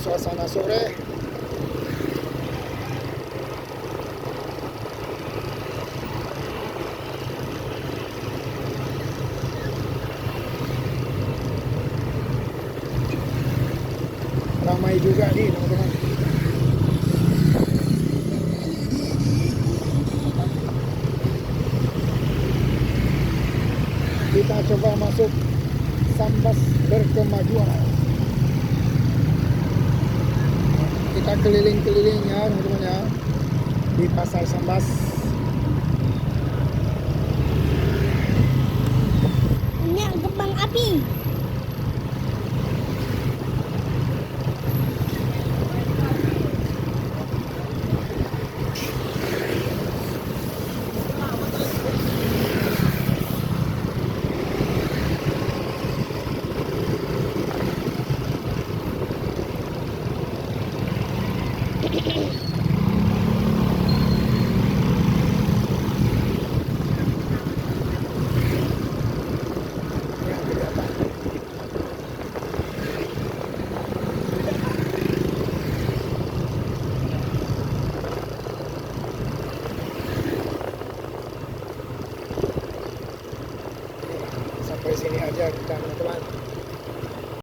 suasana sore. Ramai juga nih teman-teman. Kita coba masuk Sambas Berkemajuan. Kita keliling-keliling ya teman-teman ya di Pasar Sambas. Ini kembang api. Sampai sini aja kita teman-teman.